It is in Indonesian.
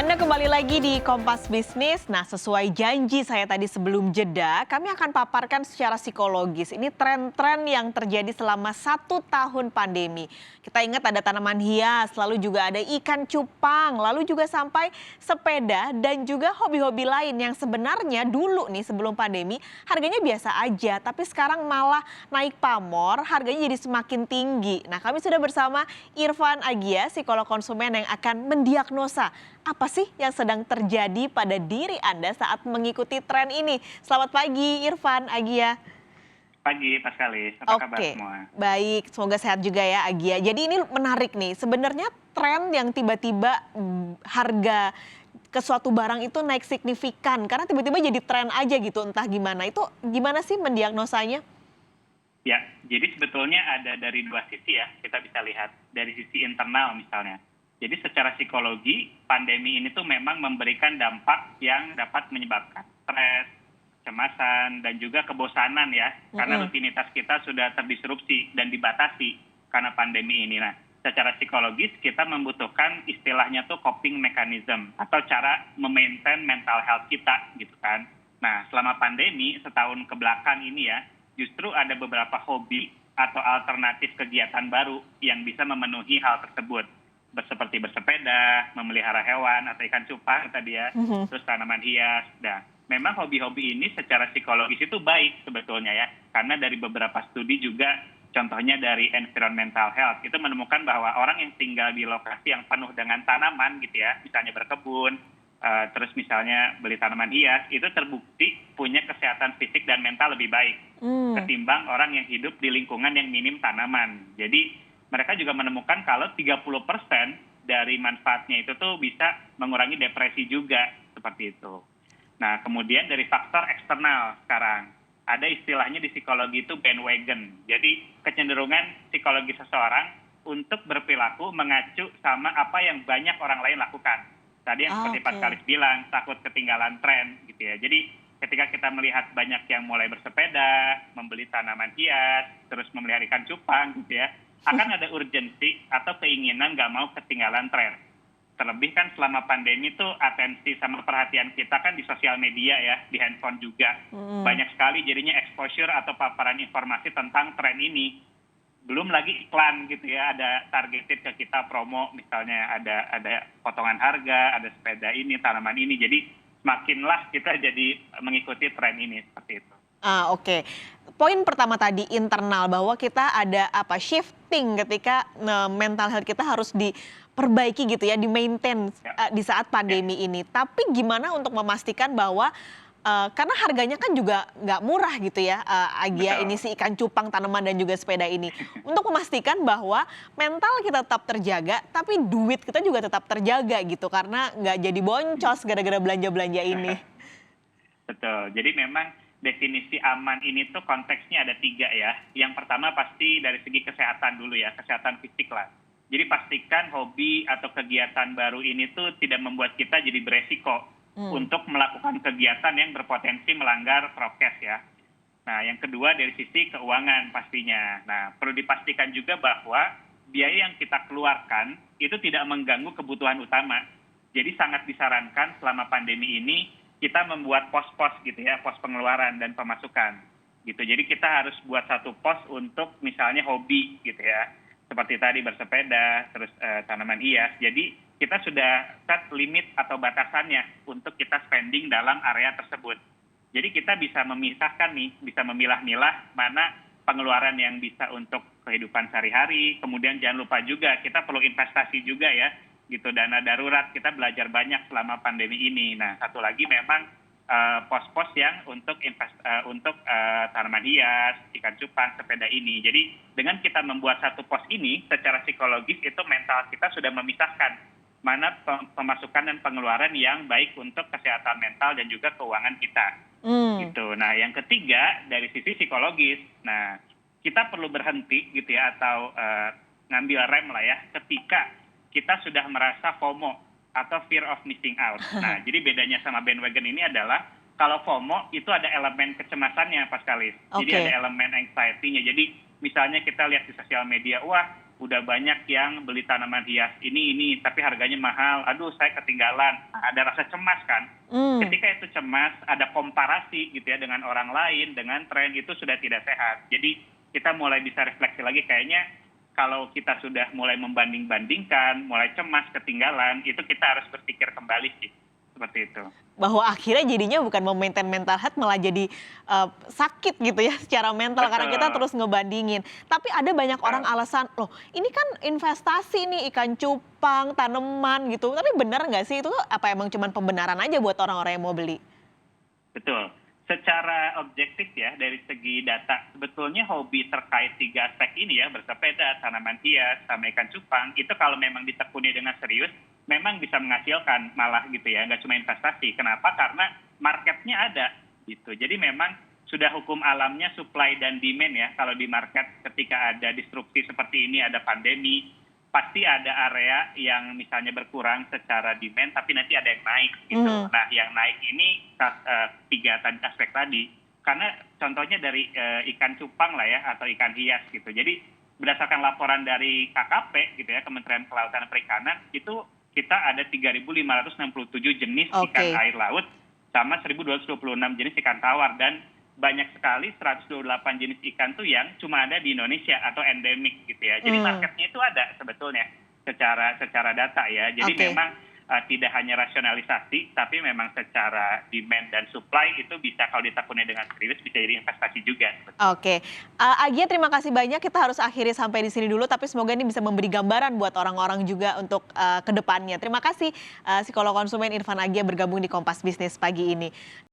Anda kembali lagi di Kompas Bisnis. Nah, sesuai janji saya tadi sebelum jeda, kami akan paparkan secara psikologis. Ini tren-tren yang terjadi selama 1 tahun pandemi. Kita ingat ada tanaman hias, lalu juga ada ikan cupang, lalu juga sampai sepeda dan juga hobi-hobi lain yang sebenarnya dulu nih sebelum pandemi harganya biasa aja, tapi sekarang malah naik pamor, harganya jadi semakin tinggi. Nah, kami sudah bersama Irfan Agia, psikolog konsumen yang akan mendiagnosa apa sih yang sedang terjadi pada diri Anda saat mengikuti tren ini? Selamat pagi Irfan Agia. Pagi, Pak Kalis. Apa kabar Oke, semua? baik. Semoga sehat juga ya Agia. Jadi ini menarik nih. Sebenarnya tren yang tiba-tiba harga ke suatu barang itu naik signifikan. Karena tiba-tiba jadi tren aja gitu entah gimana. Itu gimana sih mendiagnosanya? Ya, jadi sebetulnya ada dari dua sisi ya, kita bisa lihat. Dari sisi internal misalnya. Jadi secara psikologi, pandemi ini tuh memang memberikan dampak yang dapat menyebabkan stres, kecemasan, dan juga kebosanan ya. Karena rutinitas kita sudah terdisrupsi dan dibatasi karena pandemi ini. Nah, secara psikologis kita membutuhkan istilahnya tuh coping mechanism atau cara memaintain mental health kita gitu kan. Nah, selama pandemi setahun ke belakang ini ya, justru ada beberapa hobi atau alternatif kegiatan baru yang bisa memenuhi hal tersebut. Seperti bersepeda, memelihara hewan atau ikan cupang tadi ya, terus tanaman hias. Nah, memang hobi-hobi ini secara psikologis itu baik sebetulnya ya, karena dari beberapa studi juga, contohnya dari environmental health, itu menemukan bahwa orang yang tinggal di lokasi yang penuh dengan tanaman gitu ya, misalnya berkebun, terus misalnya beli tanaman hias, itu terbukti punya kesehatan fisik dan mental lebih baik ketimbang orang yang hidup di lingkungan yang minim tanaman. Jadi mereka juga menemukan kalau 30% dari manfaatnya itu tuh bisa mengurangi depresi juga, seperti itu. Nah, kemudian dari faktor eksternal sekarang, ada istilahnya di psikologi itu bandwagon. Jadi kecenderungan psikologi seseorang untuk berperilaku mengacu sama apa yang banyak orang lain lakukan. Tadi yang seperti Pak Kalis bilang, takut ketinggalan tren gitu ya. Jadi ketika kita melihat banyak yang mulai bersepeda, membeli tanaman hias, terus memelihara ikan cupang gitu ya, akan ada urgensi atau keinginan nggak mau ketinggalan tren. Terlebih kan selama pandemi tuh atensi sama perhatian kita kan di sosial media ya, di handphone juga. Banyak sekali jadinya exposure atau paparan informasi tentang tren ini. Belum lagi iklan gitu ya, ada targeted ke kita promo, misalnya ada potongan harga, ada sepeda ini, tanaman ini. Jadi semakinlah kita jadi mengikuti tren ini seperti itu. Oke. Poin pertama tadi internal bahwa kita ada shifting ketika mental health kita harus diperbaiki gitu ya, di-maintain di saat pandemi ini. Tapi gimana untuk memastikan bahwa karena harganya kan juga nggak murah gitu ya, Agia, ini si ikan cupang, tanaman dan juga sepeda ini. Untuk memastikan bahwa mental kita tetap terjaga, tapi duit kita juga tetap terjaga gitu, karena nggak jadi boncos gara-gara belanja-belanja ini. Betul. Jadi memang definisi aman ini tuh konteksnya ada 3 ya. Yang pertama pasti dari segi kesehatan dulu ya, kesehatan fisik lah. Jadi pastikan hobi atau kegiatan baru ini tuh tidak membuat kita jadi beresiko untuk melakukan kegiatan yang berpotensi melanggar prokes ya. Nah, yang kedua dari sisi keuangan pastinya. Nah, perlu dipastikan juga bahwa biaya yang kita keluarkan itu tidak mengganggu kebutuhan utama. Jadi sangat disarankan selama pandemi ini kita membuat pos-pos gitu ya, pos pengeluaran dan pemasukan gitu. Jadi kita harus buat satu pos untuk misalnya hobi gitu ya, seperti tadi bersepeda, terus tanaman hias. Jadi kita sudah set limit atau batasannya untuk kita spending dalam area tersebut. Jadi kita bisa memisahkan nih, bisa memilah-milah mana pengeluaran yang bisa untuk kehidupan sehari-hari. Kemudian jangan lupa juga kita perlu investasi juga ya, gitu, dana darurat. Kita belajar banyak selama pandemi ini. Nah, satu lagi memang pos-pos yang untuk tanaman hias, ikan cupang, sepeda ini. Jadi dengan kita membuat satu pos ini secara psikologis itu mental kita sudah memisahkan mana pemasukan dan pengeluaran yang baik untuk kesehatan mental dan juga keuangan kita. Gitu. Nah, yang ketiga dari sisi psikologis. Nah, kita perlu berhenti gitu ya, atau ngambil rem lah ya ketika kita sudah merasa FOMO atau fear of missing out. Nah, jadi bedanya sama bandwagon ini adalah kalau FOMO itu ada elemen kecemasannya, Pak Kalis. Jadi ada elemen anxiety-nya. Jadi misalnya kita lihat di sosial media, wah udah banyak yang beli tanaman hias ini, tapi harganya mahal. Aduh, saya ketinggalan. Nah, ada rasa cemas kan. Ketika itu cemas, ada komparasi gitu ya dengan orang lain, dengan tren itu sudah tidak sehat. Jadi kita mulai bisa refleksi lagi kayaknya kalau kita sudah mulai membanding-bandingkan, mulai cemas, ketinggalan, itu kita harus berpikir kembali sih. Seperti itu. Bahwa akhirnya jadinya bukan memaintain mental health, malah jadi sakit gitu ya secara mental karena kita Betul. terus ngebandingin. Tapi ada banyak orang Betul. alasan, loh ini kan investasi nih ikan cupang, tanaman gitu. Tapi benar nggak sih itu apa emang cuman pembenaran aja buat orang-orang yang mau beli? Betul. Secara objektif ya, dari segi data, sebetulnya hobi terkait 3 aspek ini ya, bersepeda, tanaman hias, sama ikan cupang, itu kalau memang ditekuni dengan serius, memang bisa menghasilkan malah gitu ya, nggak cuma investasi. Kenapa? Karena marketnya ada gitu. Jadi memang sudah hukum alamnya supply dan demand ya. Kalau di market ketika ada disrupsi seperti ini, ada pandemi, pasti ada area yang misalnya berkurang secara demand, tapi nanti ada yang naik gitu. Nah, yang naik ini 3 aspek tadi. Karena contohnya dari ikan cupang lah ya, atau ikan hias gitu. Jadi berdasarkan laporan dari KKP gitu ya, Kementerian Kelautan dan Perikanan, itu kita ada 3.567 jenis ikan air laut sama 1.226 jenis ikan tawar, dan banyak sekali 128 jenis ikan tuh yang cuma ada di Indonesia atau endemik gitu ya. Jadi marketnya itu ada sebetulnya secara data ya. Jadi memang tidak hanya rasionalisasi, tapi memang secara demand dan supply itu bisa kalau ditekuni dengan serius bisa jadi investasi juga. Oke, Agia terima kasih banyak. Kita harus akhiri sampai di sini dulu, tapi semoga ini bisa memberi gambaran buat orang-orang juga untuk ke depannya. Terima kasih psikolog konsumen Irfan Agia bergabung di Kompas Bisnis pagi ini.